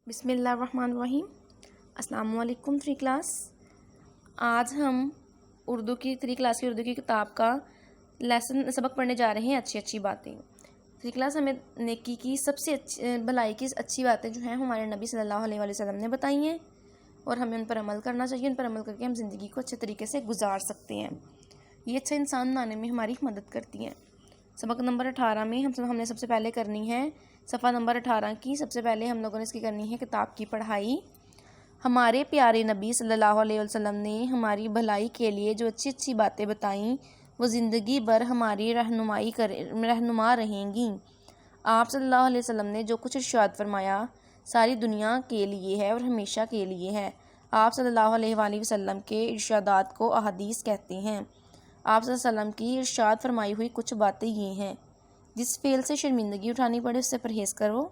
بسم اللہ الرحمن الرحیم۔ السلام علیکم 3 کلاس۔ آج ہم اردو کی 3 کلاس کی اردو کی کتاب کا سبق پڑھنے جا رہے ہیں، اچھی اچھی باتیں۔ 3 کلاس ہمیں نیکی کی سب سے بھلائی کی اچھی باتیں جو ہیں ہمارے نبی صلی اللہ علیہ وسلم نے بتائی ہیں، اور ہمیں ان پر عمل کرنا چاہیے۔ ان پر عمل کر کے ہم زندگی کو اچھے طریقے سے گزار سکتے ہیں۔ یہ اچھا انسان بنانے میں ہماری مدد کرتی ہیں۔ سبق نمبر 18 میں ہم نے سب سے پہلے کرنی ہے صفحہ نمبر 18 کی، سب سے پہلے ہم لوگوں نے اس کی کرنی ہے کتاب کی پڑھائی۔ ہمارے پیارے نبی صلی اللہ علیہ وسلم نے ہماری بھلائی کے لیے جو اچھی اچھی باتیں بتائیں وہ زندگی بھر ہماری رہنما رہیں گی۔ آپ صلی اللہ علیہ وسلم نے جو کچھ ارشاد فرمایا ساری دنیا کے لیے ہے اور ہمیشہ کے لیے ہے۔ آپ صلی اللہ علیہ وآلہ وسلم کے ارشادات کو احادیث کہتے ہیں۔ آپ صلی اللہ علیہ وسلم کی ارشاد فرمائی ہوئی کچھ باتیں یہ ہیں: جس فعل سے شرمندگی اٹھانی پڑے اس سے پرہیز کرو۔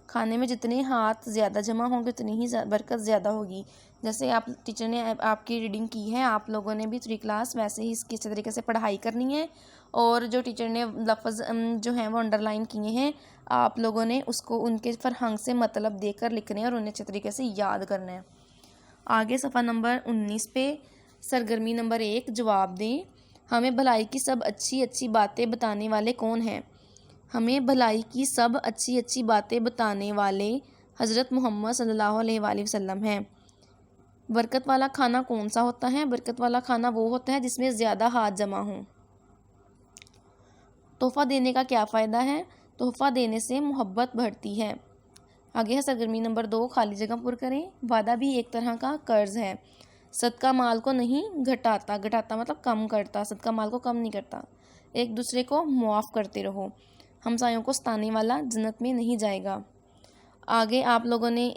کھانے میں جتنے ہاتھ زیادہ جمع ہوں گے اتنی ہی برکت زیادہ ہوگی۔ جیسے ٹیچر نے آپ کی ریڈنگ کی ہے، آپ لوگوں نے بھی 3 کلاس ویسے ہی اس کی اچھے طریقے سے پڑھائی کرنی ہے، اور جو ٹیچر نے لفظ جو ہیں وہ انڈر لائن کیے ہیں، آپ لوگوں نے اس کو ان کے فرہنگ سے مطلب دے کر لکھنے ہیں اور انہیں اچھے طریقے سے یاد کرنا ہے۔ آگے صفحہ نمبر 19 پہ سرگرمی نمبر 1 جواب دیں۔ ہمیں بھلائی کی سب اچھی باتیں بتانے والے کون ہیں؟ ہمیں بھلائی کی سب اچھی باتیں بتانے والے حضرت محمد صلی اللہ علیہ وآلہ وسلم ہیں۔ برکت والا کھانا کون سا ہوتا ہے؟ برکت والا کھانا وہ ہوتا ہے جس میں زیادہ ہاتھ جمع ہوں۔ تحفہ دینے کا کیا فائدہ ہے؟ تحفہ دینے سے محبت بڑھتی ہے۔ آگے ہے سرگرمی نمبر 2 خالی جگہ پر کریں۔ وعدہ بھی ایک طرح کا قرض ہے۔ صدقہ مال کو نہیں گھٹاتا مطلب کم کرتا، صدقہ مال کو کم نہیں کرتا۔ ایک دوسرے کو معاف کرتے رہو۔ ہمسایوں کو ستانے والا جنت میں نہیں جائے گا۔ آگے آپ لوگوں نے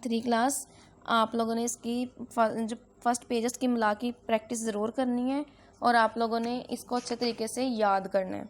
3 کلاس آپ لوگوں نے اس کی جو فرسٹ پیجز کی ملا کی پریکٹس ضرور کرنی ہے، اور آپ لوگوں نے اس کو اچھے طریقے سے یاد کرنا ہے۔